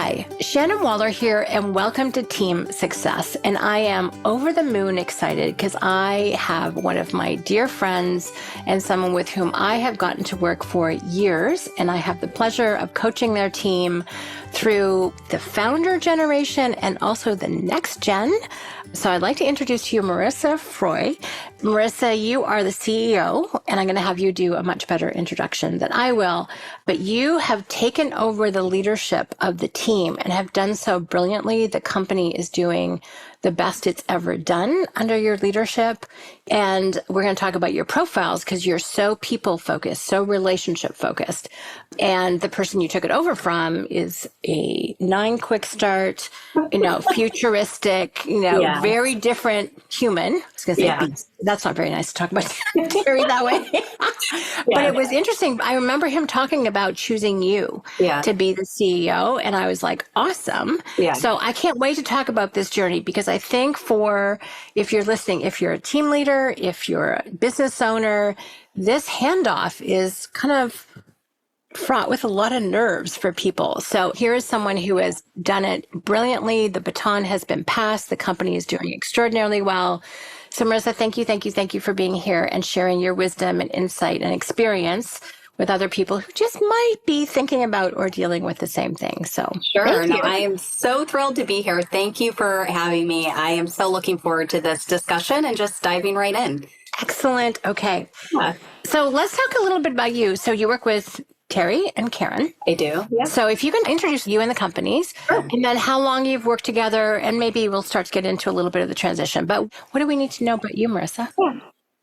Hi, Shannon Waller here, and welcome to Team Success. And I am over the moon excited because I have one of my dear friends and someone with whom I have gotten to work for years. And I have the pleasure of coaching their team through the founder generation and also the next gen. So I'd like to introduce to you Marissa Frois. Marissa, you are the CEO, and I'm going to have you do a much better introduction than I will. But you have taken over the leadership of the team and have done so brilliantly. The company is doing the best it's ever done under your leadership. And we're going to talk about your profiles because you're so people focused, so relationship focused. And the person you took it over from is a 9 quick start, futuristic, very different human. I was going to say beast. That's not very nice to talk about Terry that way. But it was interesting. I remember him talking about choosing you to be the CEO. And I was like, awesome. Yeah. So I can't wait to talk about this journey because I think if you're listening, if you're a team leader, if you're a business owner, this handoff is kind of fraught with a lot of nerves for people. So here is someone who has done it brilliantly. The baton has been passed. The company is doing extraordinarily well. So Marissa, thank you for being here and sharing your wisdom and insight and experience with other people who just might be thinking about or dealing with the same thing. So sure. No, I am so thrilled to be here. Thank you for having me. I am so looking forward to this discussion and just diving right in. Excellent. Okay. Yeah. So let's talk a little bit about you. So you work with Terry and Karen. I do. Yeah. So if you can introduce you and the companies, and then how long you've worked together, and maybe we'll start to get into a little bit of the transition. But what do we need to know about you, Marissa? Yeah.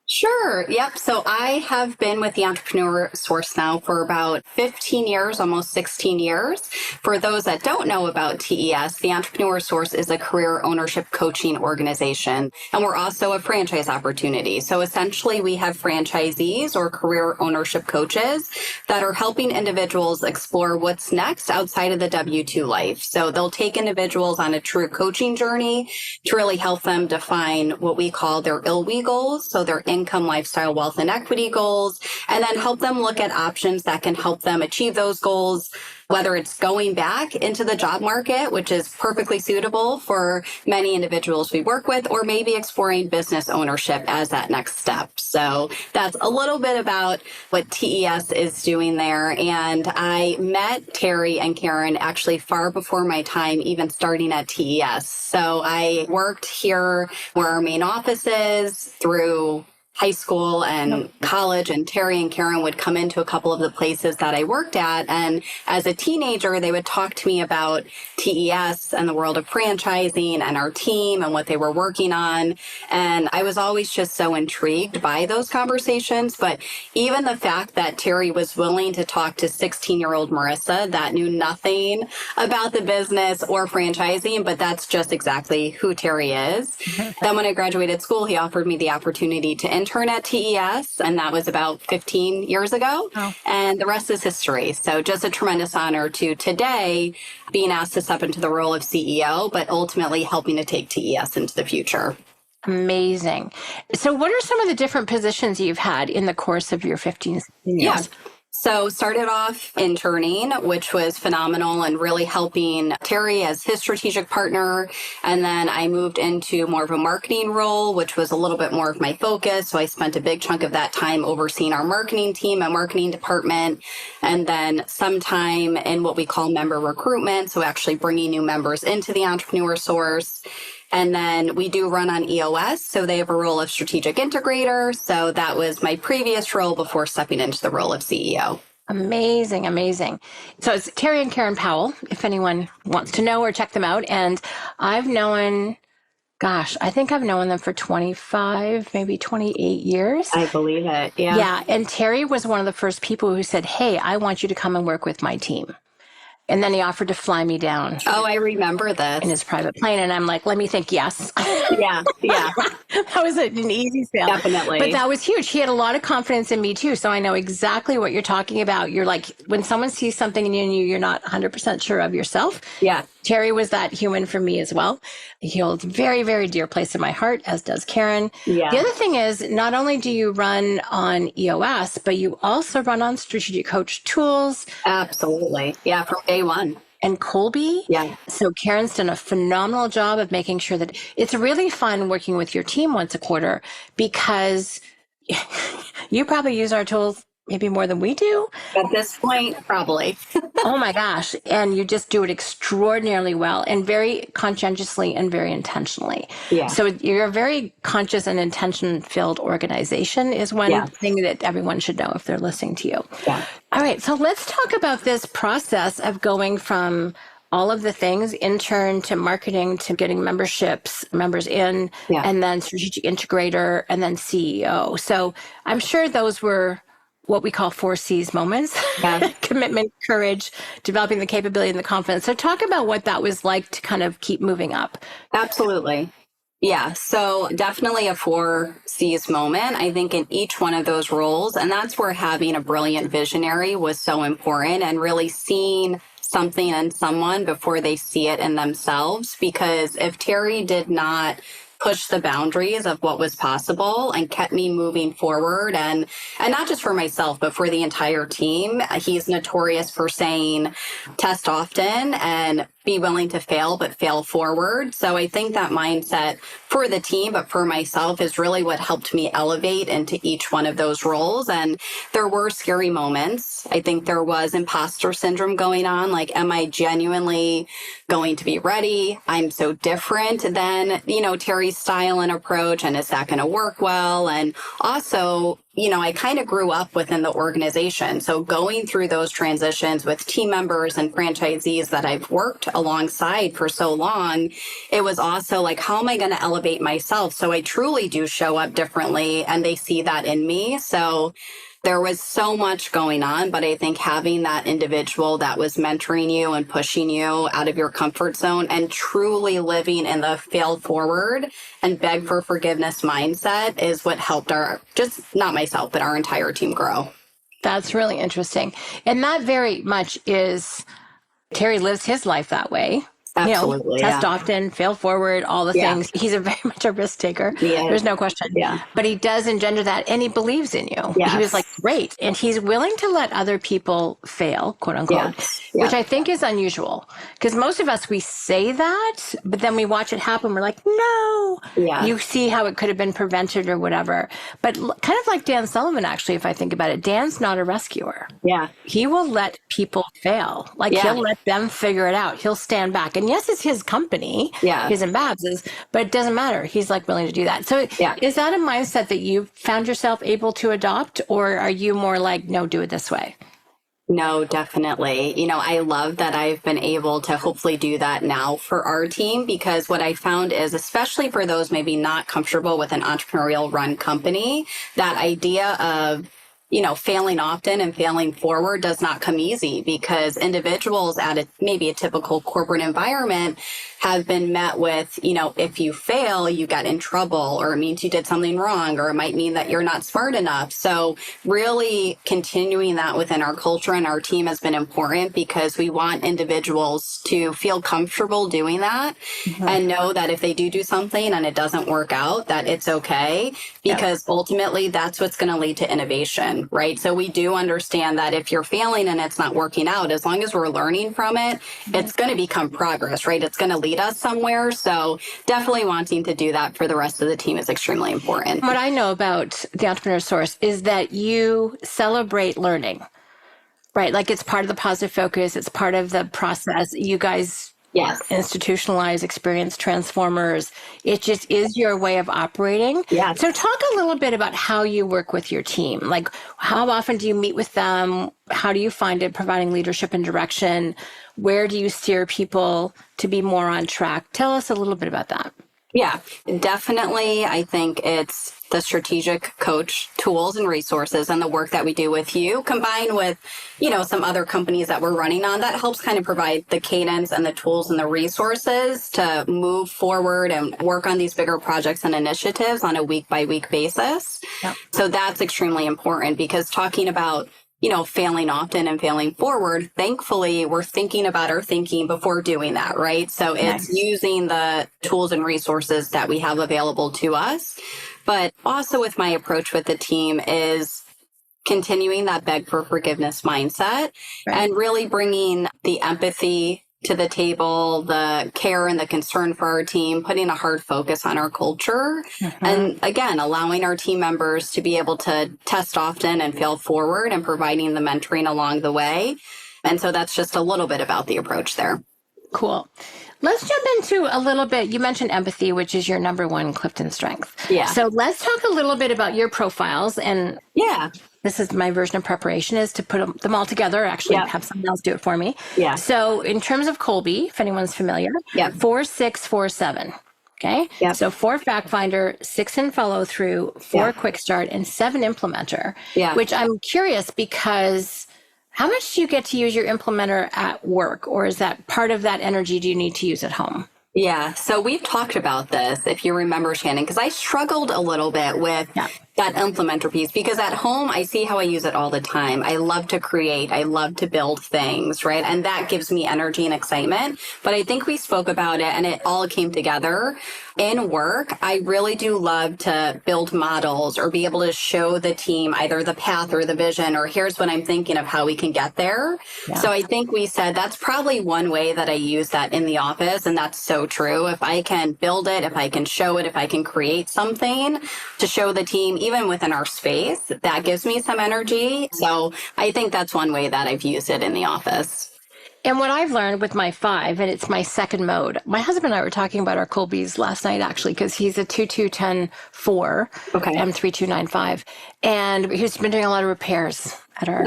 Sure. Yep. So I have been with the Entrepreneur Source now for about 15 years, almost 16 years. For those that don't know about TES, the Entrepreneur Source is a career ownership coaching organization, and we're also a franchise opportunity. So essentially we have franchisees or career ownership coaches that are helping individuals explore what's next outside of the W-2 life. So they'll take individuals on a true coaching journey to really help them define what we call their ILWE goals. So their income, lifestyle, wealth, and equity goals, and then help them look at options that can help them achieve those goals, whether it's going back into the job market, which is perfectly suitable for many individuals we work with, or maybe exploring business ownership as that next step. So that's a little bit about what TES is doing there. And I met Terry and Karen actually far before my time even starting at TES. So I worked here where our main office is through high school and college, and Terry and Karen would come into a couple of the places that I worked at. And as a teenager, they would talk to me about TES and the world of franchising and our team and what they were working on. And I was always just so intrigued by those conversations. But even the fact that Terry was willing to talk to 16-year-old Marissa that knew nothing about the business or franchising, but that's just exactly who Terry is. Then when I graduated school, he offered me the opportunity to intern at TES, and that was about 15 years ago. Oh. And the rest is history. So just a tremendous honor to today being asked to step into the role of CEO, but ultimately helping to take TES into the future. Amazing. So what are some of the different positions you've had in the course of your 15 years? Yeah. So started off interning, which was phenomenal and really helping Terry as his strategic partner. And then I moved into more of a marketing role, which was a little bit more of my focus. So I spent a big chunk of that time overseeing our marketing team and marketing department. And then some time in what we call member recruitment. So actually bringing new members into the Entrepreneur Source. And then we do run on EOS, so they have a role of strategic integrator. So that was my previous role before stepping into the role of CEO. Amazing, amazing. So it's Terry and Karen Powell, if anyone wants to know or check them out. And I think I've known them for 25, maybe 28 years. I believe it, yeah. Yeah, and Terry was one of the first people who said, hey, I want you to come and work with my team. And then he offered to fly me down. Oh, I remember this. In his private plane. And I'm like, let me think, yes. Yeah. That was an easy sale. Definitely. But that was huge. He had a lot of confidence in me too. So I know exactly what you're talking about. You're like, when someone sees something in you, you're not 100% sure of yourself. Yeah. Terry was that human for me as well. He holds a very, very dear place in my heart, as does Karen. Yeah. The other thing is, not only do you run on EOS, but you also run on Strategic Coach Tools. Absolutely. Yeah, from day one. and Colby. Yeah. So Karen's done a phenomenal job of making sure that it's really fun working with your team once a quarter, because you probably use our tools maybe more than we do. At this point, probably. Oh my gosh. And you just do it extraordinarily well and very conscientiously and very intentionally. Yeah. So you're a very conscious and intention filled organization is one thing that everyone should know if they're listening to you. Yeah. All right. So let's talk about this process of going from all of the things, intern to marketing to getting members in, and then strategic integrator and then CEO. So I'm sure those were what we call 4Cs moments, commitment, courage, developing the capability and the confidence. So talk about what that was like to kind of keep moving up. Absolutely. Yeah. So definitely a 4Cs moment, I think, in each one of those roles. And that's where having a brilliant visionary was so important, and really seeing something in someone before they see it in themselves. Because if Terry did not push the boundaries of what was possible and kept me moving forward, and not just for myself, but for the entire team. He's notorious for saying, test often and be willing to fail, but fail forward. So I think that mindset for the team, but for myself, is really what helped me elevate into each one of those roles. And there were scary moments. I think there was imposter syndrome going on. Like, am I genuinely going to be ready? I'm so different than, Terry's style and approach. And is that going to work well? And also, I kind of grew up within the organization. So going through those transitions with team members and franchisees that I've worked alongside for so long, it was also like, how am I going to elevate myself so I truly do show up differently and they see that in me? So there was so much going on, but I think having that individual that was mentoring you and pushing you out of your comfort zone and truly living in the fail forward and beg for forgiveness mindset is what helped not myself, but our entire team grow. That's really interesting. And that very much is, Terry lives his life that way. Absolutely. Test often, fail forward, all the things. He's very much a risk taker. There's no question. But he does engender that, and he believes in you. He was like, great. And he's willing to let other people fail, quote unquote, which I think is unusual. Because most of us, we say that, but then we watch it happen. We're like, no. You see how it could have been prevented or whatever. But kind of like Dan Sullivan, actually, if I think about it, Dan's not a rescuer. He will let people fail. Like, he'll let them figure it out. He'll stand back. And yes, it's his company, his and Babs's, but it doesn't matter. He's like willing to do that. So is that a mindset that you found yourself able to adopt, or are you more like, no, do it this way? No, definitely. I love that I've been able to hopefully do that now for our team, because what I found is, especially for those maybe not comfortable with an entrepreneurial run company, that idea of failing often and failing forward does not come easy, because individuals at maybe a typical corporate environment have been met with, if you fail, you got in trouble, or it means you did something wrong, or it might mean that you're not smart enough. So really continuing that within our culture and our team has been important, because we want individuals to feel comfortable doing that and know that if they do something and it doesn't work out, that it's okay, because ultimately that's what's going to lead to innovation, right? So we do understand that if you're failing and it's not working out, as long as we're learning from it, it's going to become progress, right? It's going to lead us somewhere. So definitely wanting to do that for the rest of the team is extremely important. What I know about the Entrepreneur Source is that you celebrate learning, right? Like, it's part of the positive focus. It's part of the process. You guys institutionalize, experience transformers. It just is your way of operating. So talk a little bit about how you work with your team. Like, how often do you meet with them? How do you find it providing leadership and direction? Where do you steer people to be more on track? Tell us a little bit about that. Yeah, definitely. I think it's the strategic coach tools and resources and the work that we do with you, combined with, some other companies that we're running on, that helps kind of provide the cadence and the tools and the resources to move forward and work on these bigger projects and initiatives on a week by week basis. So that's extremely important, because talking about failing often and failing forward, thankfully, we're thinking about our thinking before doing that, right? So it's using the tools and resources that we have available to us. But also with my approach with the team is continuing that beg for forgiveness mindset and really bringing the empathy to the table, the care and the concern for our team, putting a hard focus on our culture. And again, allowing our team members to be able to test often and fail forward and providing the mentoring along the way. And so that's just a little bit about the approach there. Cool. Let's jump into a little bit. You mentioned empathy, which is your number one Clifton strength. Yeah. So let's talk a little bit about your profiles. And this is my version of preparation, is to put them all together, actually have someone else do it for me. Yeah. So in terms of Colby, if anyone's familiar, 4, 6, 4, 7. Okay. Yep. So 4 fact finder, 6 in follow through, 4 quick start, and 7 implementer, which I'm curious because how much do you get to use your implementer at work, or is that part of that energy do you need to use at home? Yeah. So we've talked about this, if you remember, Shannon, because I struggled a little bit with that implementer piece, because at home, I see how I use it all the time. I love to create. I love to build things, right? And that gives me energy and excitement. But I think we spoke about it and it all came together. In work, I really do love to build models or be able to show the team either the path or the vision, or here's what I'm thinking of how we can get there. Yeah. So I think we said that's probably one way that I use that in the office. And that's so true. If I can build it, if I can show it, if I can create something to show the team, even within our space, that gives me some energy. So I think that's one way that I've used it in the office. And what I've learned with my 5, and it's my second mode, my husband and I were talking about our Colbys last night, actually, because he's a 2210-4, M3295. And he's been doing a lot of repairs at our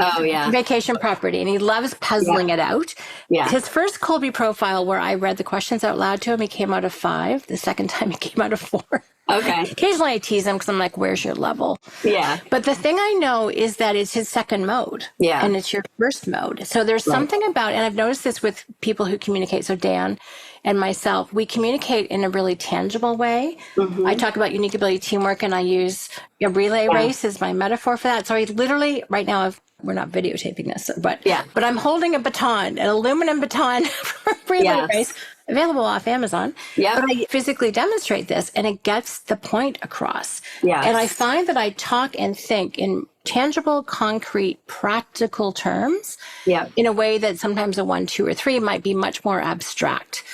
vacation property, and he loves puzzling it out. Yeah. His first Colby profile, where I read the questions out loud to him, he came out of 5. The second time, he came out of 4. Okay. Occasionally I tease him because I'm like, where's your level? Yeah. But the thing I know is that it's his second mode. Yeah. And it's your first mode. So there's something about, and I've noticed this with people who communicate. So Dan and myself, we communicate in a really tangible way. Mm-hmm. I talk about unique ability teamwork, and I use a relay race as my metaphor for that. So I literally, right now, we're not videotaping this, but I'm holding a baton, an aluminum baton for a relay race, available off Amazon. Yeah. But I physically demonstrate this, and it gets the point across. Yeah. And I find that I talk and think in tangible, concrete, practical terms in a way that sometimes a 1, 2, or 3 might be much more abstract,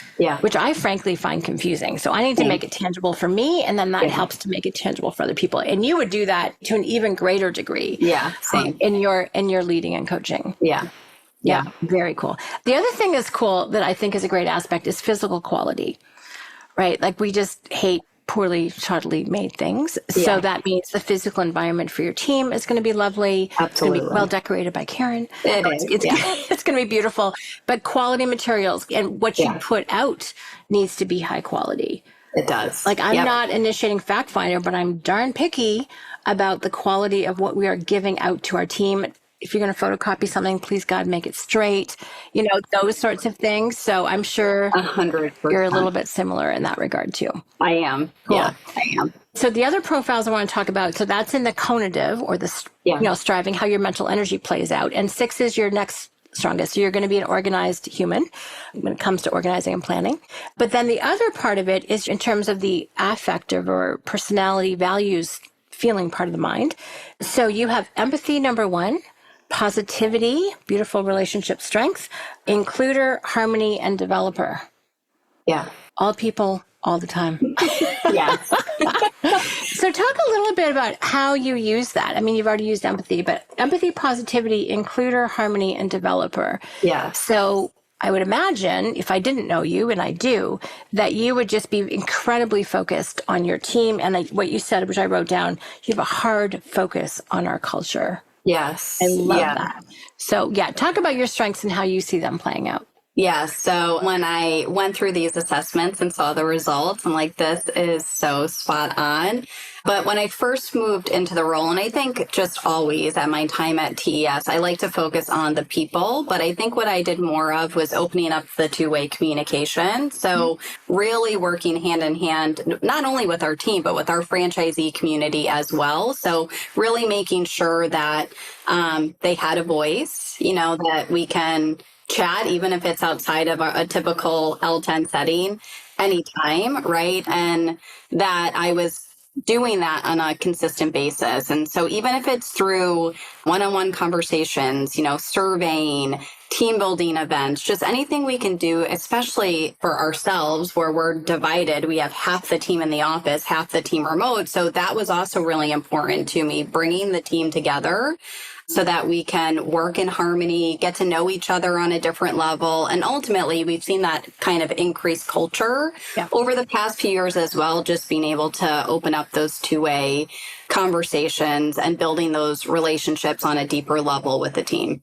which I frankly find confusing. So I need to make it tangible for me, and then that helps to make it tangible for other people. And you would do that to an even greater degree. Yeah, same. In your leading and coaching. Yeah. Yeah, very cool. The other thing that's cool that I think is a great aspect is physical quality, right? Like we just hate poorly, shoddily made things. Yeah. So that means the physical environment for your team is going to be lovely. Absolutely. It's going to be well decorated by Karen. It's going to be beautiful. But quality materials and what you put out needs to be high quality. It does. Like I'm not initiating Fact Finder, but I'm darn picky about the quality of what we are giving out to our team. If you're going to photocopy something, please God, make it straight, those sorts of things. So I'm sure 100%. You're a little bit similar in that regard too. I am. Cool. Yeah, I am. So the other profiles I want to talk about, so that's in the conative or the, striving, how your mental energy plays out. And 6 is your next strongest. So you're going to be an organized human when it comes to organizing and planning. But then the other part of it is in terms of the affective or personality values feeling part of the mind. So you have empathy, number 1. Positivity, beautiful relationship strength, includer, harmony, and developer. Yeah. All people, all the time. Yes. So talk a little bit about how you use that. I mean, you've already used empathy, but empathy, positivity, includer, harmony, and developer. Yeah. So I would imagine, if I didn't know you, and I do, that you would just be incredibly focused on your team. And what you said, which I wrote down, you have a hard focus on our culture. Yes. I love that. So talk about your strengths and how you see them playing out. Yeah. So when I went through these assessments and saw the results, I'm like, this is so spot on. But when I first moved into the role, and I think just always at my time at TES, I like to focus on the people. But I think what I did more of was opening up the two-way communication. So really working hand in hand, not only with our team, but with our franchisee community as well. So really making sure that they had a voice, that we can chat, even if it's outside of a typical L10 setting, anytime, right? And that I was doing that on a consistent basis. And so even if it's through one-on-one conversations, surveying, team building events, just anything we can do, especially for ourselves where we're divided. We have half the team in the office, half the team remote. So that was also really important to me, bringing the team together so that we can work in harmony, get to know each other on a different level. And ultimately, we've seen that kind of increased culture over the past few years as well, just being able to open up those two-way conversations and building those relationships on a deeper level with the team.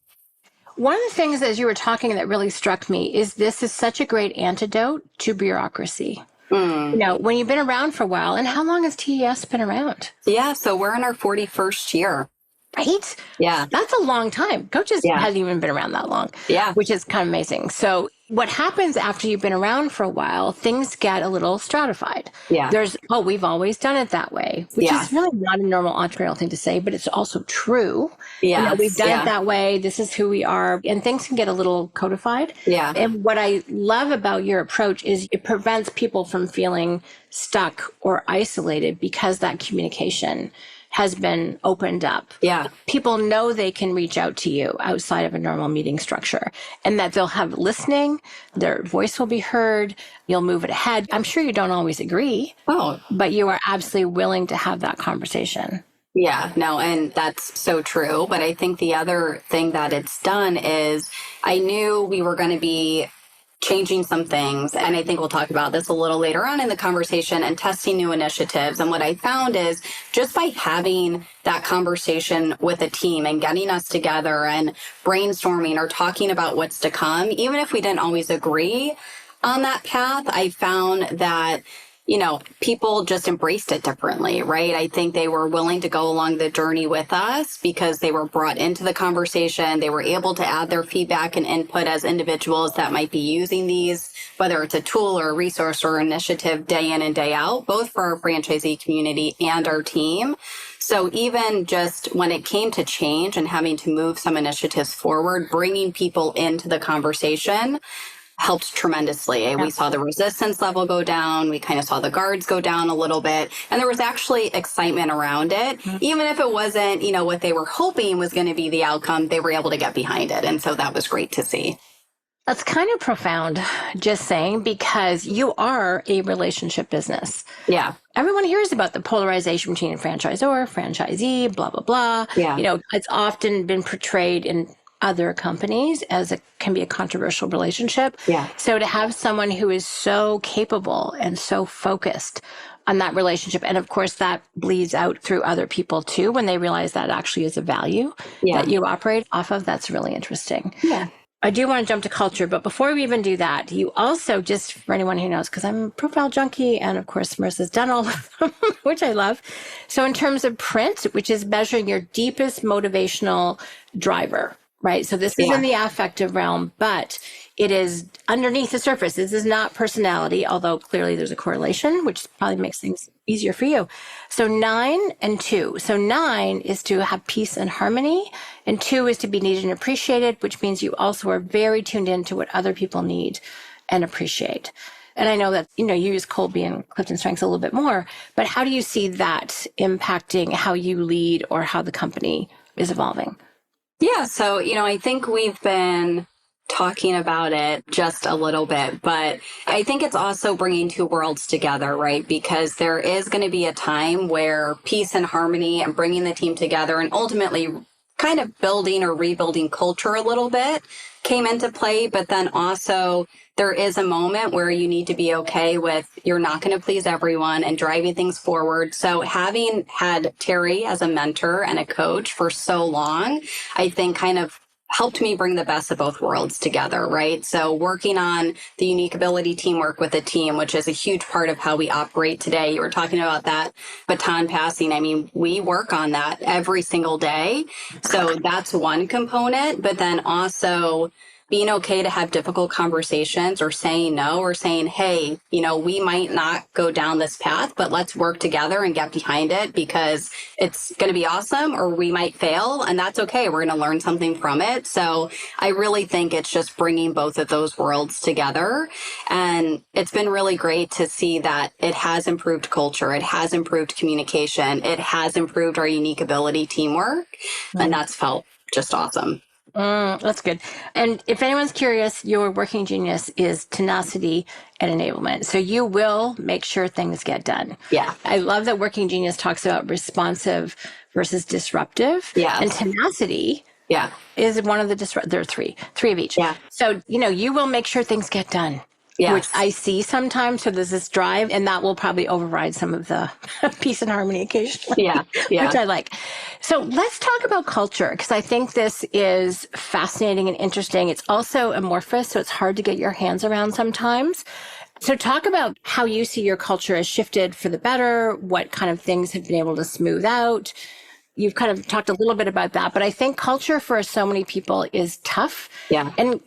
One of the things as you were talking that really struck me is this is such a great antidote to bureaucracy. You know, when you've been around for a while, and how long has TES been around? Yeah, so we're in our 41st year. Right? Yeah. That's a long time. Coaches hasn't even been around that long. Yeah. Which is kind of amazing. So what happens after you've been around for a while, things get a little stratified. Yeah. There's, we've always done it that way, which is really not a normal entrepreneurial thing to say, but it's also true. Yeah. We've done it that way. This is who we are. And things can get a little codified. Yeah. And what I love about your approach is it prevents people from feeling stuck or isolated because that communication has been opened up. Yeah. People know they can reach out to you outside of a normal meeting structure and that they'll have listening, their voice will be heard, you'll move it ahead. I'm sure you don't always agree, but you are absolutely willing to have that conversation. Yeah, no, and that's so true. But I think the other thing that it's done is I knew we were going to be changing some things. And I think we'll talk about this a little later on in the conversation and testing new initiatives. And what I found is just by having that conversation with a team and getting us together and brainstorming or talking about what's to come, even if we didn't always agree on that path, I found that people just embraced it differently, right? I think they were willing to go along the journey with us because they were brought into the conversation. They were able to add their feedback and input as individuals that might be using these, whether it's a tool or a resource or initiative day in and day out, both for our franchisee community and our team. So even just when it came to change and having to move some initiatives forward, bringing people into the conversation helped tremendously. Yeah. We saw the resistance level go down. We kind of saw the guards go down a little bit. And there was actually excitement around it. Mm-hmm. Even if it wasn't, what they were hoping was going to be the outcome, they were able to get behind it. And so that was great to see. That's kind of profound, just saying, because you are a relationship business. Yeah. Everyone hears about the polarization between franchisor, franchisee, blah, blah, blah. Yeah. It's often been portrayed in other companies as it can be a controversial relationship. Yeah. So to have someone who is so capable and so focused on that relationship, and of course that bleeds out through other people too, when they realize that actually is a value that you operate off of, that's really interesting. Yeah. I do want to jump to culture, but before we even do that, you also, just for anyone who knows, because I'm a profile junkie, and of course Marissa's done all of them, which I love. So in terms of print, which is measuring your deepest motivational driver, right? So this is in the affective realm, but it is underneath the surface. This is not personality, although clearly there's a correlation, which probably makes things easier for you. So 9 and 2. So 9 is to have peace and harmony, and 2 is to be needed and appreciated, which means you also are very tuned into what other people need and appreciate. And I know that, you use Colby and Clifton Strengths a little bit more, but how do you see that impacting how you lead or how the company is evolving? Yeah. So, I think we've been talking about it just a little bit, but I think it's also bringing two worlds together, right? Because there is going to be a time where peace and harmony and bringing the team together and ultimately kind of building or rebuilding culture a little bit came into play. But then also there is a moment where you need to be okay with you're not going to please everyone and driving things forward. So having had Terry as a mentor and a coach for so long, I think kind of helped me bring the best of both worlds together, right? So working on the unique ability teamwork with a team, which is a huge part of how we operate today. You were talking about that baton passing. I mean, we work on that every single day. So that's one component, but then also being okay to have difficult conversations or saying no or saying, hey, we might not go down this path, but let's work together and get behind it because it's going to be awesome, or we might fail and that's okay. We're going to learn something from it. So I really think it's just bringing both of those worlds together. And it's been really great to see that it has improved culture. It has improved communication. It has improved our unique ability teamwork. And that's felt just awesome. That's good. And if anyone's curious, your working genius is tenacity and enablement. So you will make sure things get done. Yeah. I love that working genius talks about responsive versus disruptive. Yes. And tenacity Yeah. is one of the there are three of each. Yeah. So, you will make sure things get done. Yes. Which I see sometimes. So there's this drive, and that will probably override some of the peace and harmony occasionally, Yeah. Yeah. which I like. So let's talk about culture, because I think this is fascinating and interesting. It's also amorphous, so it's hard to get your hands around sometimes. So talk about how you see your culture has shifted for the better, what kind of things have been able to smooth out. You've kind of talked a little bit about that, but I think culture for so many people is tough. Yeah. And,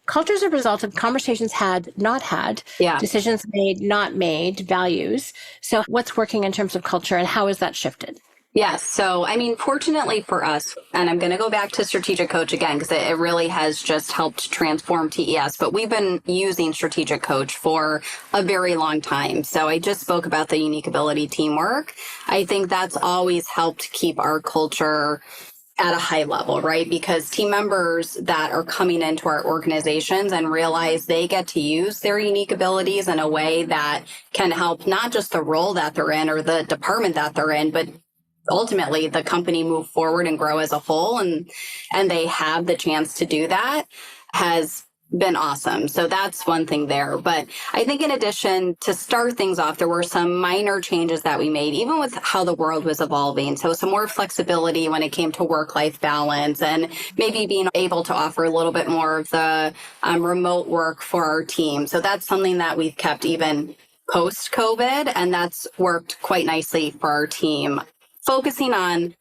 culture is a result of conversations had, not had, Yeah. decisions made, not made, values. So what's working in terms of culture, and how has that shifted? Yes. So, fortunately for us, and I'm going to go back to Strategic Coach again, because it really has just helped transform TES, but we've been using Strategic Coach for a very long time. So I just spoke about the unique ability teamwork. I think that's always helped keep our culture at a high level, right? Because team members that are coming into our organizations and realize they get to use their unique abilities in a way that can help not just the role that they're in or the department that they're in, but ultimately the company move forward and grow as a whole, and they have the chance to do that has been awesome. So that's one thing there. But I think in addition, to start things off, there were some minor changes that we made, even with how the world was evolving. So some more flexibility when it came to work-life balance, and maybe being able to offer a little bit more of the remote work for our team. So that's something that we've kept even post-COVID, and that's worked quite nicely for our team. Focusing on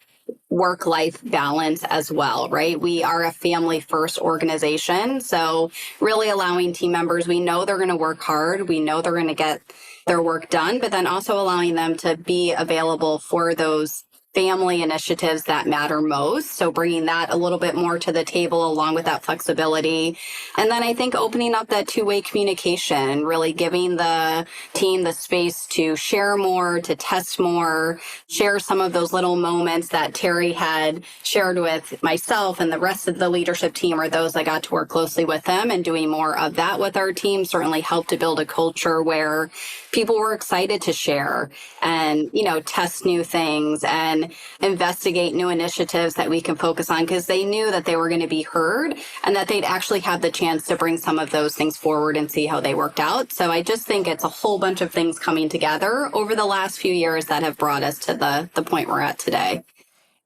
work-life balance as well, right? We are a family-first organization. So really allowing team members, we know they're going to work hard. We know they're going to get their work done, but then also allowing them to be available for those family initiatives that matter most. So bringing that a little bit more to the table along with that flexibility. And then I think opening up that two-way communication, really giving the team the space to share more, to test more, share some of those little moments that Terry had shared with myself and the rest of the leadership team, or those that got to work closely with them, and doing more of that with our team certainly helped to build a culture where people were excited to share and, test new things and investigate new initiatives that we can focus on, because they knew that they were going to be heard and that they'd actually have the chance to bring some of those things forward and see how they worked out. So I just think it's a whole bunch of things coming together over the last few years that have brought us to the point we're at today.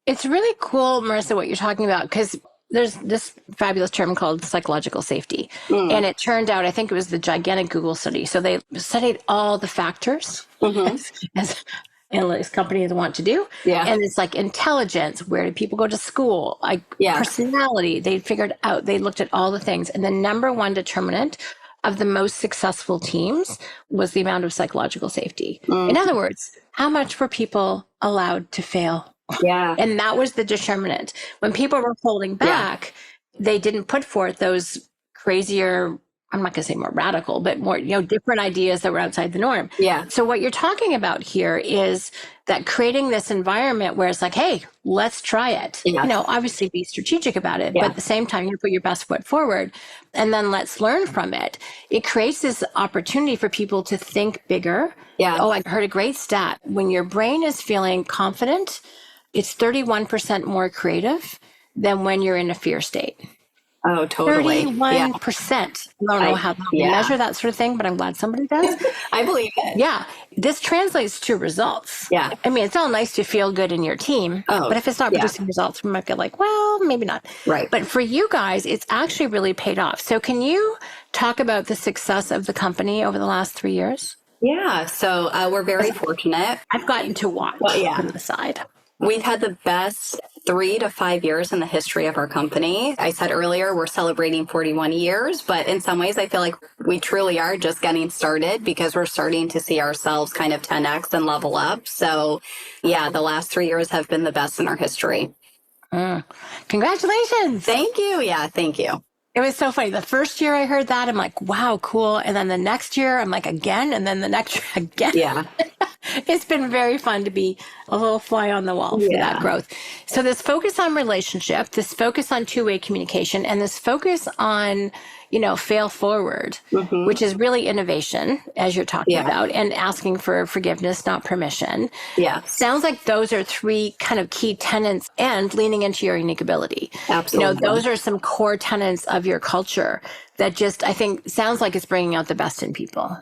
It's really cool, Marissa, what you're talking about, because there's this fabulous term called psychological safety. And it turned out, I think it was the gigantic Google study. So they studied all the factors, as analytics companies want to do. Yeah. And it's like intelligence, where do people go to school, like personality. They figured out, they looked at all the things. And the number one determinant of the most successful teams was the amount of psychological safety. In other words, how much were people allowed to fail? Yeah. And that was the determinant. When people were holding back, they didn't put forth those crazier, I'm not going to say more radical, but more, different ideas that were outside the norm. Yeah. So what you're talking about here is that creating this environment where it's like, hey, let's try it. Yeah. Obviously be strategic about it, but at the same time, you put your best foot forward, and then let's learn from it. It creates this opportunity for people to think bigger. Yeah. Oh, I heard a great stat. When your brain is feeling confident, it's 31% more creative than when you're in a fear state. Oh, totally. 31%. I don't know how to measure that sort of thing, but I'm glad somebody does. I believe it. Yeah. This translates to results. Yeah. I mean, it's all nice to feel good in your team, but if it's not producing results, we might be like, well, maybe not. Right. But for you guys, it's actually really paid off. So can you talk about the success of the company over the last 3 years? Yeah. So we're very fortunate. I've gotten to watch from the side. We've had the best 3 to 5 years in the history of our company. I said earlier, we're celebrating 41 years, but in some ways I feel like we truly are just getting started, because we're starting to see ourselves kind of 10x and level up. So yeah, the last 3 years have been the best in our history. Congratulations. Thank you. Yeah, thank you. It was so funny. The first year I heard that, I'm like, wow, cool. And then the next year, I'm like, again. And then the next year, again. Yeah. It's been very fun to be a little fly on the wall for that growth. So this focus on relationship, this focus on two-way communication, and this focus on, fail forward, which is really innovation, as you're talking about, and asking for forgiveness, not permission. Yeah. Sounds like those are three kind of key tenets, and leaning into your unique ability. Absolutely. Those are some core tenets of your culture that just, I think, sounds like it's bringing out the best in people.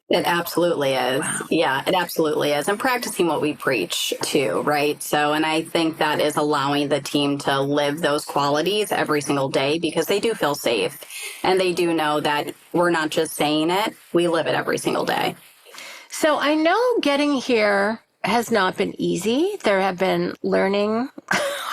It absolutely is. Wow. Yeah, it absolutely is. And practicing what we preach too, right? So, and I think that is allowing the team to live those qualities every single day because they do feel safe and they do know that we're not just saying it, we live it every single day. So I know getting here has not been easy. There have been learning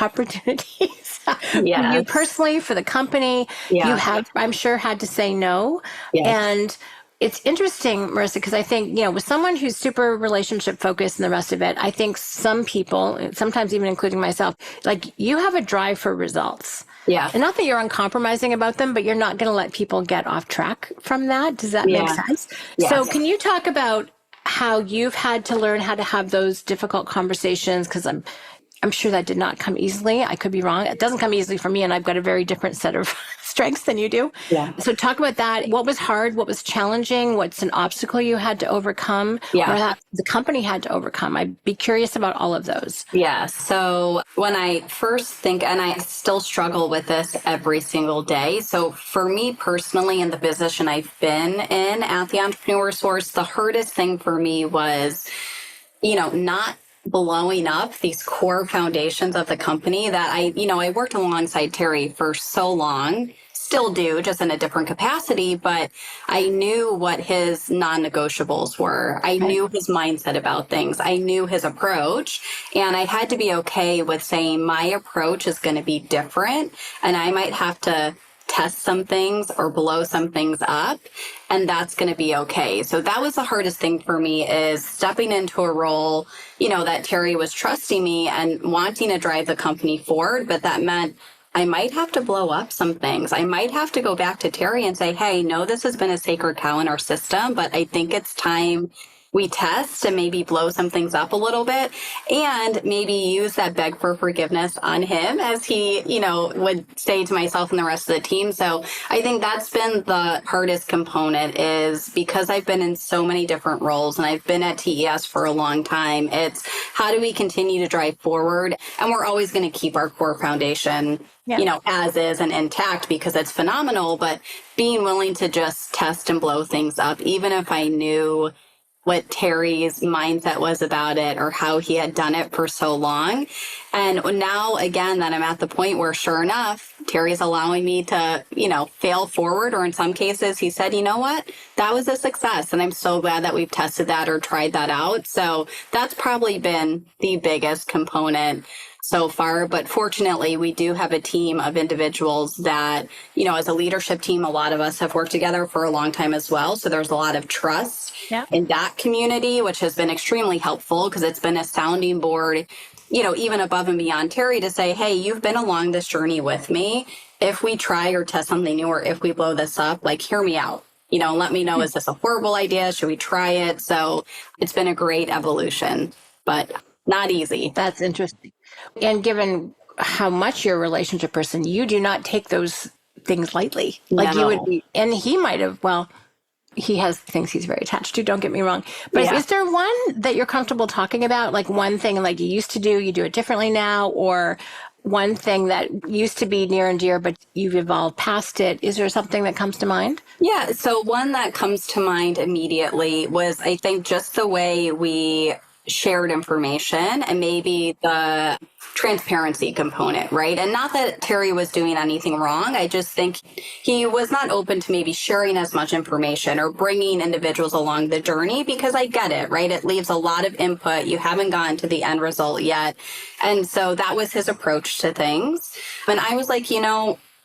opportunities for you personally, for the company. Yeah. You have, I'm sure, had to say no. Yes. And it's interesting, Marissa, because I think, with someone who's super relationship focused and the rest of it, I think some people, sometimes even including myself, like you have a drive for results. Yeah. And not that you're uncompromising about them, but you're not going to let people get off track from that. Does that make sense? Yes. So can you talk about how you've had to learn how to have those difficult conversations? Because I'm sure that did not come easily. I could be wrong. It doesn't come easily for me, and I've got a very different set of strengths than you do. Yeah. So talk about that. What was hard? What was challenging? What's an obstacle you had to overcome? Yeah. Or that the company had to overcome? I'd be curious about all of those. Yeah. So when I first think, and I still struggle with this every single day. So for me personally, in the position I've been in at the Entrepreneur Source, the hardest thing for me was, not blowing up these core foundations of the company that I worked alongside Terry for so long, still do, just in a different capacity, but I knew what his non-negotiables were. I knew his mindset about things. I knew his approach, and I had to be okay with saying my approach is going to be different, and I might have to test some things or blow some things up, and that's going to be okay. So that was the hardest thing for me, is stepping into a role, that Terry was trusting me and wanting to drive the company forward, but that meant I might have to blow up some things. I might have to go back to Terry and say, hey, no, this has been a sacred cow in our system, but I think it's time we test and maybe blow some things up a little bit, and maybe use that beg for forgiveness on him, as he, would say to myself and the rest of the team. So I think that's been the hardest component, is because I've been in so many different roles and I've been at TES for a long time. It's how do we continue to drive forward? And we're always going to keep our core foundation, as is and intact, because it's phenomenal, but being willing to just test and blow things up, even if I knew what Terry's mindset was about it or how he had done it for so long. And now, again, that I'm at the point where, sure enough, Terry's allowing me to, fail forward. Or in some cases, he said, you know what, that was a success. And I'm so glad that we've tested that or tried that out. So that's probably been the biggest component so far. But fortunately, we do have a team of individuals that, as a leadership team, a lot of us have worked together for a long time as well. So there's a lot of trust in that community, which has been extremely helpful, because it's been a sounding board, even above and beyond Terry, to say, hey, you've been along this journey with me. If we try or test something new, or if we blow this up, hear me out. Let me know, is this a horrible idea? Should we try it? So it's been a great evolution, but not easy. That's interesting. And given how much you're a relationship person, you do not take those things lightly. You would be, and he might have, he has things he's very attached to, don't get me wrong. But is there one that you're comfortable talking about? Like one thing you used to do, you do it differently now, or one thing that used to be near and dear, but you've evolved past it? Is there something that comes to mind? Yeah. So one that comes to mind immediately was, I think, just the way we shared information and maybe the transparency component, right? And not that Terry was doing anything wrong. I just think he was not open to maybe sharing as much information or bringing individuals along the journey, because I get it, right? It leaves a lot of input. You haven't gotten to the end result yet. And so that was his approach to things. And I was like,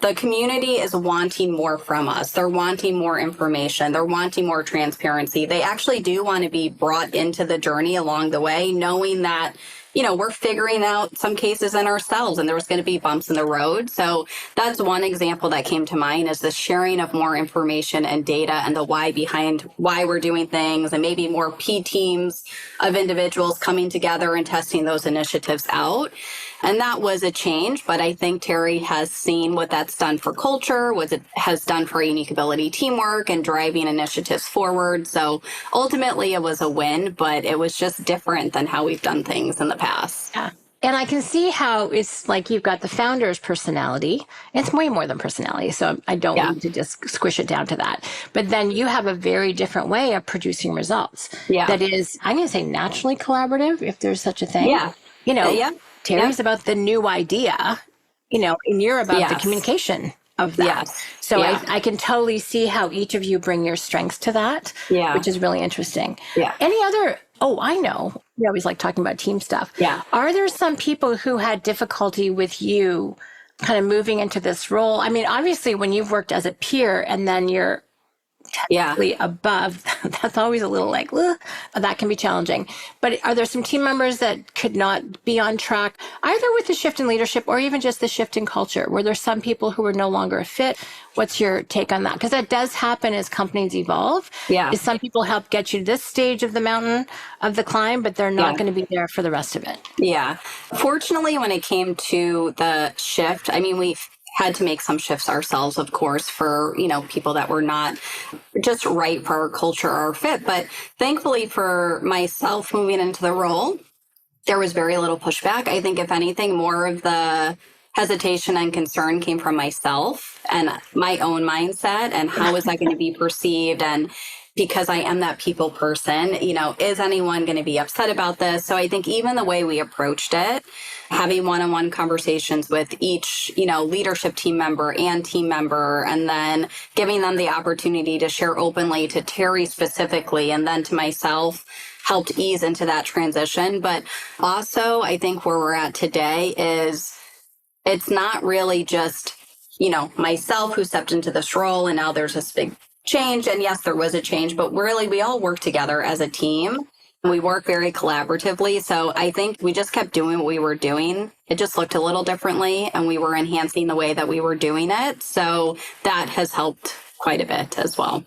the community is wanting more from us. They're wanting more information. They're wanting more transparency. They actually do want to be brought into the journey along the way, knowing that we're figuring out some cases in ourselves and there's going to be bumps in the road. So that's one example that came to mind, is the sharing of more information and data and the why behind why we're doing things, and maybe more P teams of individuals coming together and testing those initiatives out. And that was a change, but I think Terry has seen what that's done for culture, what it has done for unique ability teamwork and driving initiatives forward. So ultimately it was a win, but it was just different than how we've done things in the past. Yeah. And I can see how it's like you've got the founder's personality. It's way more than personality. So I don't need to just squish it down to that. But then you have a very different way of producing results. Yeah. That is, I'm going to say naturally collaborative, if there's such a thing. Yeah. Terry's about the new idea, and you're about the communication of that. Yes. So I can totally see how each of you bring your strengths to that, which is really interesting. Yeah. Any other, I know. We always like talking about team stuff. Yeah. Are there some people who had difficulty with you kind of moving into this role? I mean, obviously when you've worked as a peer and then you're technically above, that's always a little like, ugh, that can be challenging. But are there some team members that could not be on track, either with the shift in leadership or even just the shift in culture? Were there some people who were no longer a fit? What's your take on that? Because that does happen as companies evolve. Yeah. Is some people help get you to this stage of the mountain of the climb, but they're not going to be there for the rest of it. Yeah. Fortunately, when it came to the shift, I mean, we've had to make some shifts ourselves, of course, for, people that were not just right for our culture or our fit. But thankfully for myself moving into the role, there was very little pushback. I think if anything, more of the hesitation and concern came from myself and my own mindset and how is that going to be perceived? And because I am that people person, is anyone going to be upset about this? So I think even the way we approached it, having one-on-one conversations with each, leadership team member and team member, and then giving them the opportunity to share openly to Terry specifically, and then to myself, helped ease into that transition. But also, I think where we're at today is it's not really just, myself who stepped into this role and now there's this big change. And yes, there was a change, but really we all work together as a team. We work very collaboratively. So I think we just kept doing what we were doing. It just looked a little differently and we were enhancing the way that we were doing it. So that has helped quite a bit as well.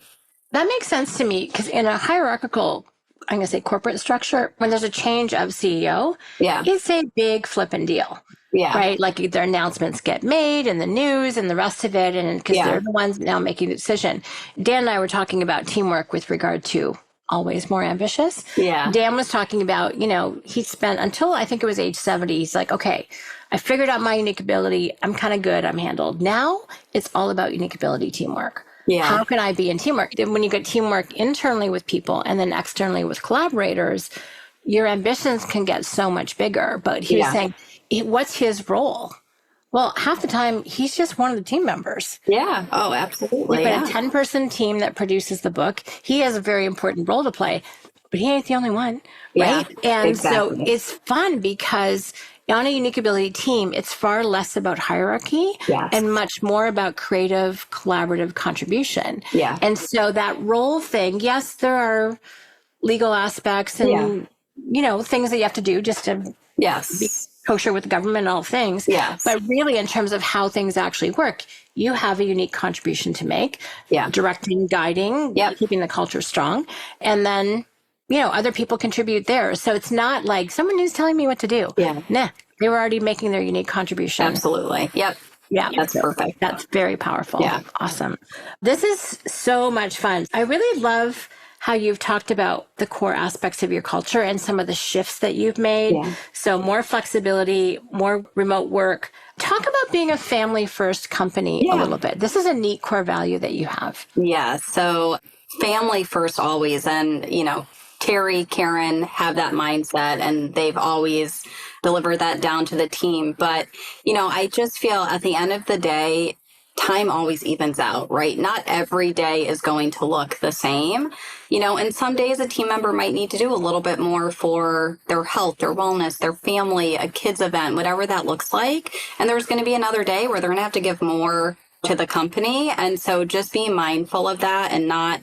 That makes sense to me because in a hierarchical, I'm going to say corporate structure, when there's a change of CEO, it's a big flipping deal. Yeah. Right. Like their announcements get made in the news and the rest of it. And because they're the ones now making the decision. Dan and I were talking about teamwork with regard to always more ambitious. Yeah. Dan was talking about, he spent until I think it was age 70. He's like, okay, I figured out my unique ability. I'm kind of good. I'm handled. Now it's all about unique ability teamwork. Yeah. How can I be in teamwork? Then when you get teamwork internally with people and then externally with collaborators, your ambitions can get so much bigger. But he was saying, what's his role? Well, half the time, he's just one of the team members. Yeah. Oh, absolutely. We've got a 10-person team that produces the book. He has a very important role to play, but he ain't the only one, right? And so it's fun because on a unique ability team, it's far less about hierarchy and much more about creative, collaborative contribution. Yeah. And so that role thing, yes, there are legal aspects and, things that you have to do just to be kosher with the government and all things. Yes. But really, in terms of how things actually work, you have a unique contribution to make. Yeah. Directing, guiding, keeping the culture strong. And then, other people contribute theirs. So it's not like someone who's telling me what to do. Yeah. Nah, they were already making their unique contribution. Absolutely. Yep. Yeah. That's perfect. That's very powerful. Yeah. Awesome. This is so much fun. I really love how you've talked about the core aspects of your culture and some of the shifts that you've made. Yeah. So more flexibility, more remote work. Talk about being a family first company a little bit. This is a neat core value that you have. Yeah. So family first always. And, Terry, Karen have that mindset and they've always delivered that down to the team. But, I just feel at the end of the day, time always evens out, right? Not every day is going to look the same, and some days a team member might need to do a little bit more for their health, their wellness, their family, a kids event, whatever that looks like. And there's going to be another day where they're going to have to give more to the company. And so just being mindful of that and not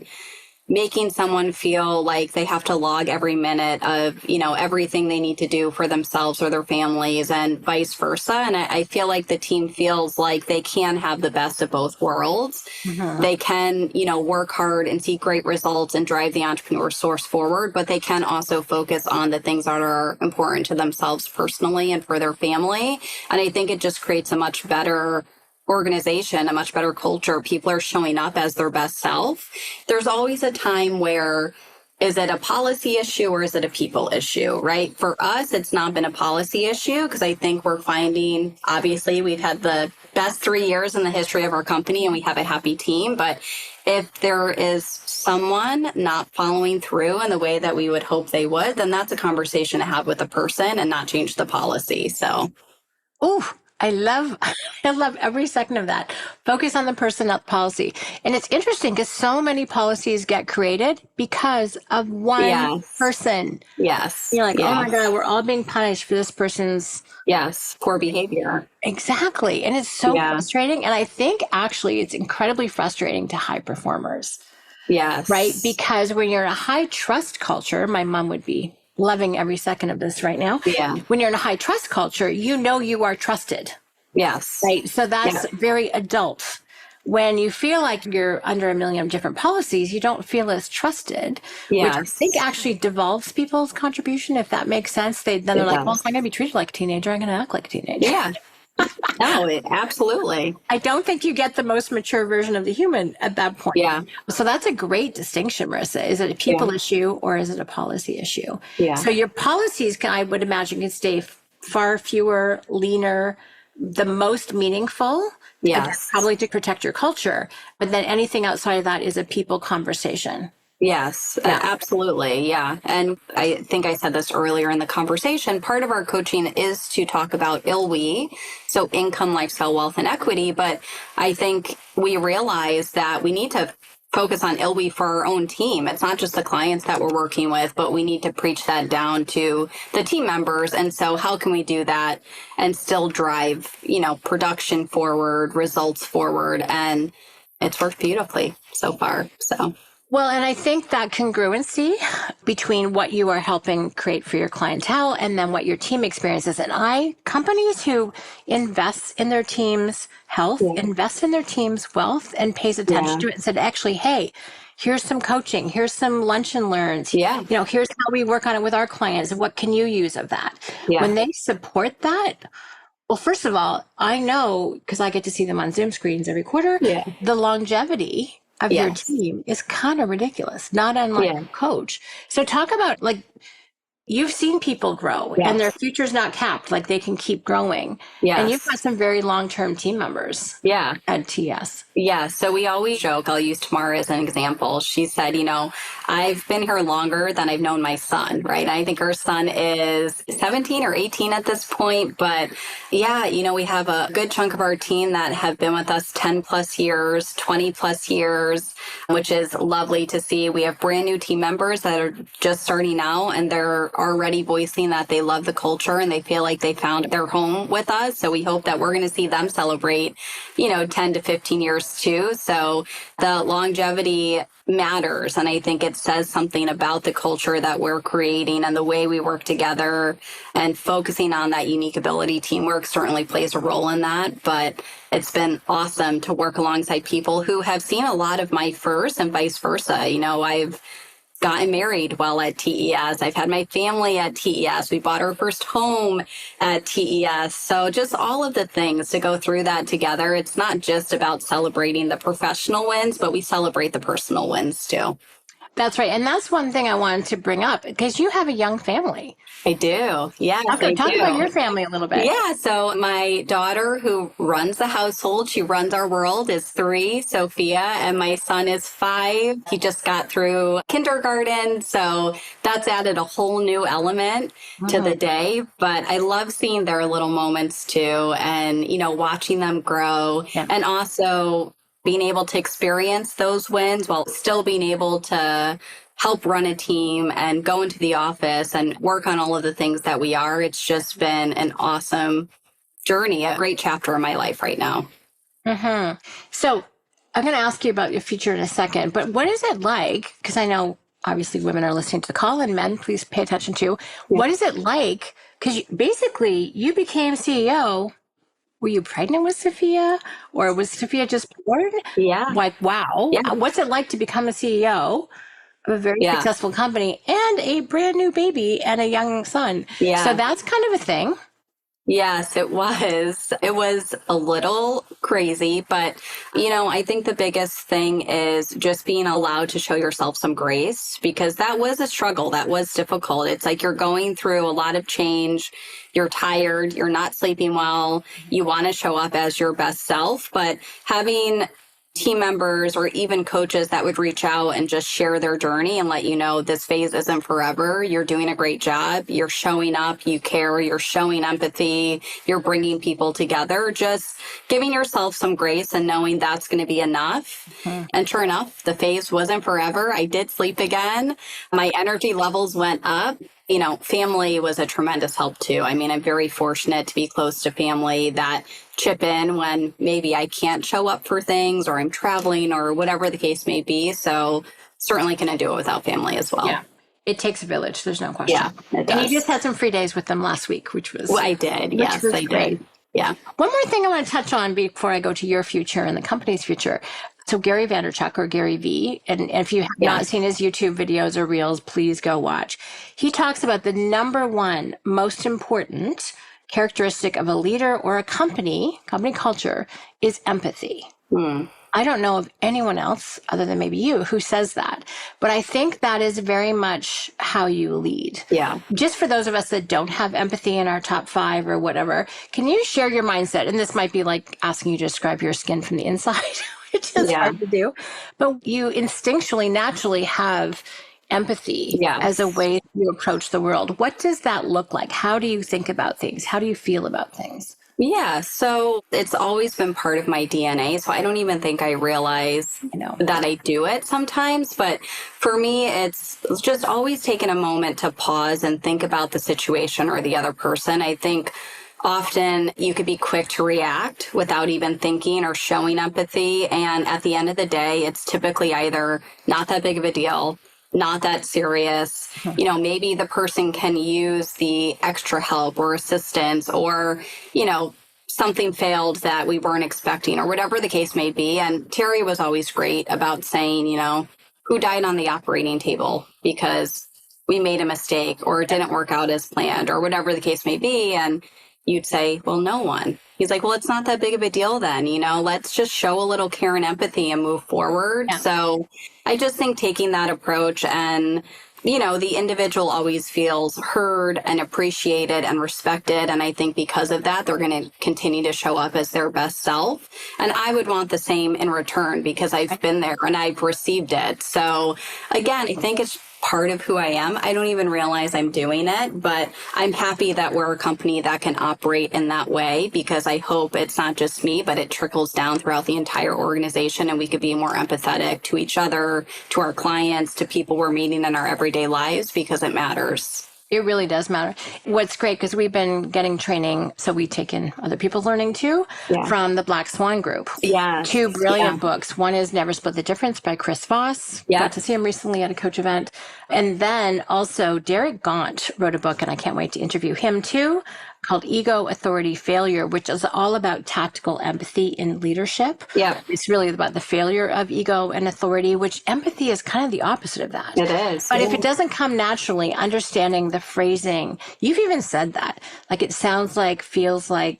making someone feel like they have to log every minute of, everything they need to do for themselves or their families and vice versa. And I feel like the team feels like they can have the best of both worlds. Mm-hmm. They can, work hard and see great results and drive the entrepreneur source forward, but they can also focus on the things that are important to themselves personally and for their family. And I think it just creates a much better organization, a much better culture. People are showing up as their best self. There's always a time where, is it a policy issue or is it a people issue, right? For us, it's not been a policy issue because I think we're finding, obviously, we've had the best 3 years in the history of our company and we have a happy team. But if there is someone not following through in the way that we would hope they would, then that's a conversation to have with the person and not change the policy. So, oh, I love every second of that. Focus on the person, not the policy. And it's interesting because so many policies get created because of one person. Yes. You're like, oh my God, we're all being punished for this person's poor behavior. Exactly. And it's so frustrating. And I think actually it's incredibly frustrating to high performers. Yes. Right? Because when you're in a high trust culture, my mom would be loving every second of this right now. Yeah. When you're in a high trust culture, you are trusted. Yes. Right. So that's very adult. When you feel like you're under a million different policies, you don't feel as trusted, which I think actually devolves people's contribution, if that makes sense. They're like, well, if I'm going to be treated like a teenager, I'm going to act like a teenager. Yeah. No, absolutely. I don't think you get the most mature version of the human at that point. Yeah. So that's a great distinction, Marissa. Is it a people issue or is it a policy issue? Yeah. So your policies, I would imagine, can stay far fewer, leaner, the most meaningful. Yes. Probably to protect your culture. But then anything outside of that is a people conversation. Yes, absolutely. Yeah. And I think I said this earlier in the conversation. Part of our coaching is to talk about ILWE, so income, lifestyle, wealth, and equity. But I think we realize that we need to focus on ILWE for our own team. It's not just the clients that we're working with, but we need to preach that down to the team members. And so how can we do that and still drive, production forward, results forward? And it's worked beautifully so far. So. Well, and I think that congruency between what you are helping create for your clientele and then what your team experiences. And companies who invest in their team's health, invest in their team's wealth and pays attention to it and said, actually, hey, here's some coaching, here's some lunch and learns. Yeah. Here's how we work on it with our clients. What can you use of that? Yeah. When they support that, well, first of all, I know, because I get to see them on Zoom screens every quarter, the longevity of your team is kind of ridiculous, not unlike a coach. So talk about, like, you've seen people grow and their future's not capped, like they can keep growing. Yes. And you've got some very long-term team members at TS. Yeah. So we always joke, I'll use Tamara as an example. She said, I've been here longer than I've known my son, right? I think her son is 17 or 18 at this point. But we have a good chunk of our team that have been with us 10 plus years, 20 plus years, which is lovely to see. We have brand new team members that are just starting out and they're already voicing that they love the culture and they feel like they found their home with us. So we hope that we're going to see them celebrate, 10 to 15 years too. So the longevity matters. And I think it says something about the culture that we're creating and the way we work together, and focusing on that unique ability. Teamwork certainly plays a role in that, but it's been awesome to work alongside people who have seen a lot of my first and vice versa. I've gotten married while at TES. I've had my family at TES. We bought our first home at TES. So just all of the things to go through that together. It's not just about celebrating the professional wins, but we celebrate the personal wins too. That's right. And that's one thing I wanted to bring up, because you have a young family. I do. Yeah. Talk about your family a little bit. Yeah. So my daughter, who runs the household, she runs our world, is 3, Sophia, and my son is 5. He just got through kindergarten. So that's added a whole new element to the day. But I love seeing their little moments too, and, watching them grow, and also being able to experience those wins while still being able to help run a team and go into the office and work on all of the things that we are. It's just been an awesome journey, a great chapter in my life right now. So I'm going to ask you about your future in a second, but what is it like? Because I know obviously women are listening to the call, and men, please pay attention too. Yeah. What is it like? Because basically you became CEO. Were you pregnant with Sophia, or was Sophia just born? Yeah. Like, wow. Yeah. What's it like to become a CEO of a very Yeah. successful company and a brand new baby and a young son? So Yeah. that's kind of a thing. Yes, it was. It was a little crazy, but I think the biggest thing is just being allowed to show yourself some grace, because that was a struggle. That was difficult. It's like you're going through a lot of change. You're tired. You're not sleeping well. You want to show up as your best self, but having team members or even coaches that would reach out and just share their journey and let you know this phase isn't forever. You're doing a great job. You're showing up. You care. You're showing empathy. You're bringing people together. Just giving yourself some grace and knowing that's going to be enough. Mm-hmm. And sure enough, the phase wasn't forever. I did sleep again. My energy levels went up. Family was a tremendous help too. I mean, I'm very fortunate to be close to family that chip in when maybe I can't show up for things or I'm traveling or whatever the case may be. So certainly can I do it without family as well. Yeah. It takes a village. There's no question. Yeah, it does. And you just had some free days with them last week, which was... Well, I did. Yes, I did. Yeah. One more thing I want to touch on before I go to your future and the company's future. So Gary Vaynerchuk, or Gary V, and if you have not seen his YouTube videos or reels, please go watch. He talks about the number one most important characteristic of a leader or a company culture is empathy. I don't know of anyone else other than maybe you who says that, but I think that is very much how you lead. Yeah. Just for those of us that don't have empathy in our top 5 or whatever, can you share your mindset? And this might be like asking you to describe your skin from the inside, which is hard to do, but you instinctually, naturally have empathy as a way to approach the world. What does that look like? How do you think about things? How do you feel about things? Yeah, so it's always been part of my DNA. So I don't even think I realize that I do it sometimes. But for me, it's just always taking a moment to pause and think about the situation or the other person. I think often you could be quick to react without even thinking or showing empathy. And at the end of the day, it's typically either not that big of a deal, not that serious. Maybe the person can use the extra help or assistance, or, something failed that we weren't expecting, or whatever the case may be. And Terry was always great about saying, who died on the operating table because we made a mistake or it didn't work out as planned, or whatever the case may be. And you'd say, well, no one. He's like, well, it's not that big of a deal then, let's just show a little care and empathy and move forward. Yeah. So I just think taking that approach, and, the individual always feels heard and appreciated and respected. And I think because of that, they're going to continue to show up as their best self. And I would want the same in return because I've been there and I've received it. So again, I think it's part of who I am. I don't even realize I'm doing it, but I'm happy that we're a company that can operate in that way, because I hope it's not just me, but it trickles down throughout the entire organization, and we could be more empathetic to each other, to our clients, to people we're meeting in our everyday lives, because it matters. It really does matter. What's great, because we've been getting training, so we take in other people's learning too, from the Black Swan Group. Yeah. 2 brilliant books. One is Never Split the Difference by Chris Voss. Got to see him recently at a coach event. And then also Derek Gaunt wrote a book, and I can't wait to interview him too, called Ego, Authority, Failure, which is all about tactical empathy in leadership. Yeah. It's really about the failure of ego and authority, which empathy is kind of the opposite of that. It is. But if it doesn't come naturally, understanding the phrasing, you've even said that, like it sounds like, feels like,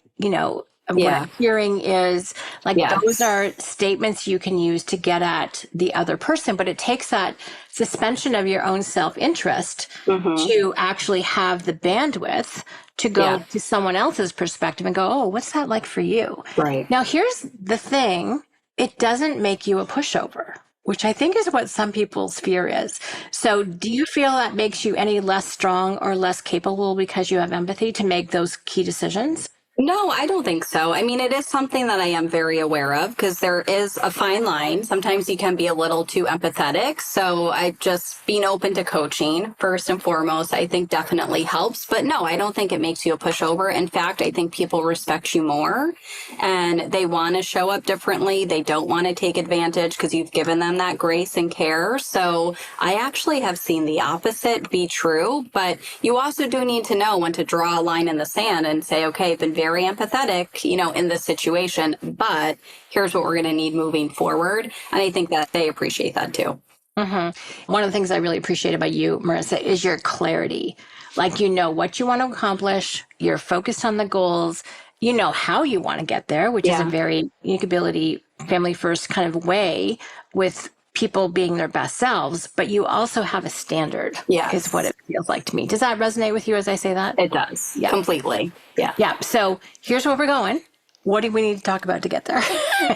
what I'm hearing is like those are statements you can use to get at the other person, but it takes that suspension of your own self-interest to actually have the bandwidth to go to someone else's perspective and go, oh, what's that like for you? Right. Now, here's the thing. It doesn't make you a pushover, which I think is what some people's fear is. So do you feel that makes you any less strong or less capable because you have empathy to make those key decisions? No, I don't think so. I mean, it is something that I am very aware of because there is a fine line. Sometimes you can be a little too empathetic. So I just being open to coaching first and foremost, I think definitely helps. But no, I don't think it makes you a pushover. In fact, I think people respect you more and they want to show up differently. They don't want to take advantage because you've given them that grace and care. So I actually have seen the opposite be true. But you also do need to know when to draw a line in the sand and say, okay, I've been very empathetic, in this situation, but here's what we're going to need moving forward. And I think that they appreciate that too. One of the things I really appreciate about you, Marissa, is your clarity. Like, you know what you want to accomplish, you're focused on the goals, you know how you want to get there, which is a Yeah. very unique ability, family first kind of way with people being their best selves, but you also have a standard, is what Yes, it feels like to me. Does that resonate with you as I say that? it does. Yeah. Completely. Yeah. Yeah. So here's where we're going. What do we need to talk about to get there?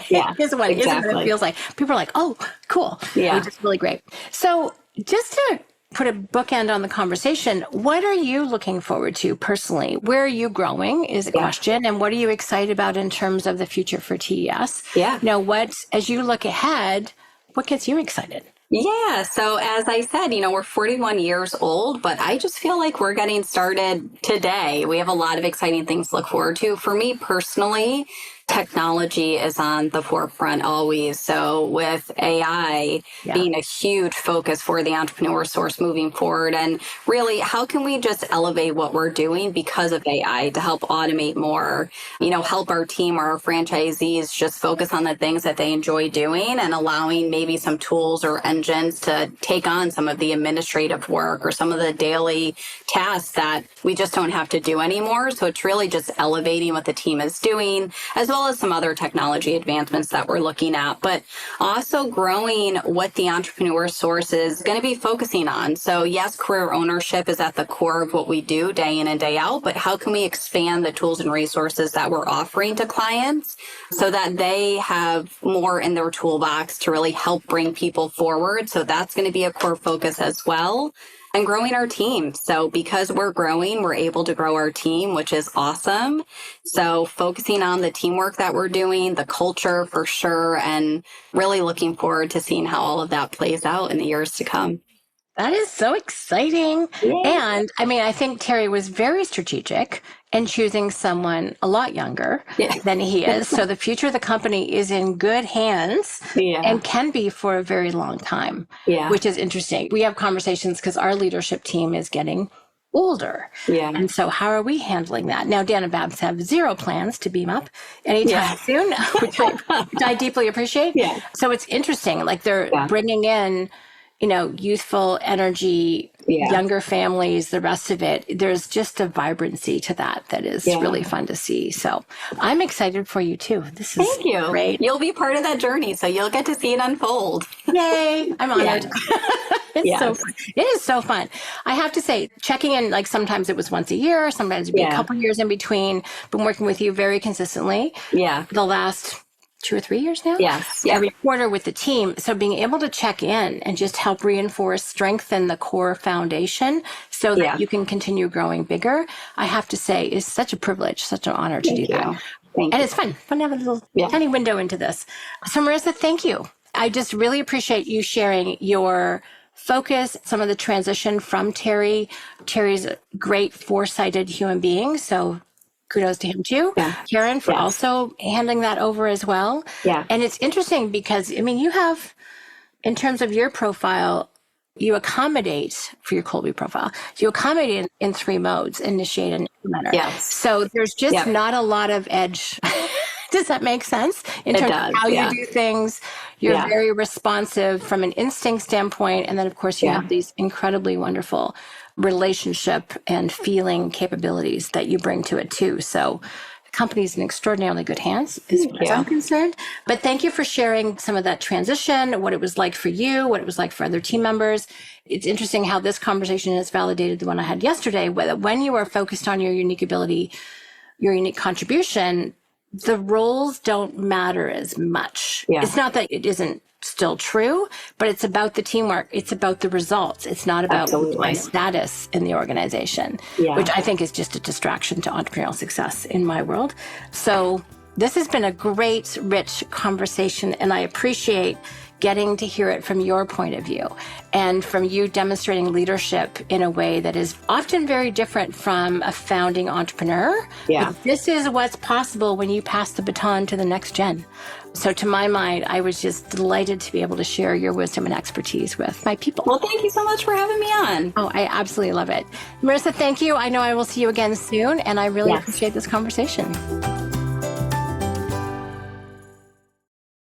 Yeah. Is what it feels like. People are like, oh, cool. Yeah. Which is really great. So just to put a bookend on the conversation, what are you looking forward to personally? Where are you growing is a question. And what are you excited about in terms of the future for TES? Yeah. As you look ahead, what gets you excited? Yeah. So as I said, we're 41 years old, but I just feel like we're getting started today. We have a lot of exciting things to look forward to. For me personally, technology is on the forefront always. So with AI being a huge focus for the entrepreneur source moving forward, and really how can we just elevate what we're doing because of AI to help automate more, help our team or our franchisees just focus on the things that they enjoy doing and allowing maybe some tools or engines to take on some of the administrative work or some of the daily tasks that we just don't have to do anymore. So it's really just elevating what the team is doing, as well as some other technology advancements that we're looking at, but also growing what the entrepreneur source is going to be focusing on. So yes, career ownership is at the core of what we do day in and day out, but how can we expand the tools and resources that we're offering to clients so that they have more in their toolbox to really help bring people forward? So that's going to be a core focus as well. And growing our team. So because we're growing, we're able to grow our team, which is awesome. So focusing on the teamwork that we're doing, the culture for sure, and really looking forward to seeing how all of that plays out in the years to come. That is so exciting. Yeah. And I mean, I think Terry was very strategic in choosing someone a lot younger than he is. So the future of the company is in good hands and can be for a very long time, which is interesting. We have conversations because our leadership team is getting older. And so how are we handling that? Now, Dan and Babs have zero plans to beam up anytime soon, which I deeply appreciate. So it's interesting. Like they're bringing in youthful energy, younger families, the rest of it. There's just a vibrancy to that is really fun to see. So I'm excited for you too. This is Thank you. Great. You'll be part of that journey, so you'll get to see it unfold. Yay. I'm honored. It is so fun. I have to say, checking in, like sometimes it was once a year, sometimes it'd be a couple years in between. Been working with you very consistently. The last 2 or 3 years now? Every quarter with the team. So being able to check in and just help reinforce, strengthen the core foundation so that you can continue growing bigger, I have to say is such a privilege, such an honor to do that. And it's fun to have a little tiny window into this. So Marissa, thank you. I just really appreciate you sharing your focus, some of the transition from Terry. Terry's a great foresighted human being. So kudos to him too. Karen for also handing that over as well. And it's interesting because, I mean, you have, in terms of your profile, you accommodate for your Colby profile, you accommodate in 3 modes: initiate and implementer. So there's just not a lot of edge. Does that make sense? In terms of how you do things, you're very responsive from an instinct standpoint. And then, of course, you have these incredibly wonderful relationship and feeling capabilities that you bring to it too. So the company's in extraordinarily good hands as far as I'm concerned. But thank you for sharing some of that transition, what it was like for you, what it was like for other team members. It's interesting how this conversation has validated the one I had yesterday, whether when you are focused on your unique ability, your unique contribution, the roles don't matter as much. It's not that it isn't still true, but it's about the teamwork. It's about the results. It's not about my status in the organization, which I think is just a distraction to entrepreneurial success in my world. So this has been a great, rich conversation, and I appreciate getting to hear it from your point of view and from you demonstrating leadership in a way that is often very different from a founding entrepreneur. Yeah. But this is what's possible when you pass the baton to the next gen. So to my mind, I was just delighted to be able to share your wisdom and expertise with my people. Well, thank you so much for having me on. Oh, I absolutely love it. Marissa, thank you. I know I will see you again soon, and I really appreciate this conversation.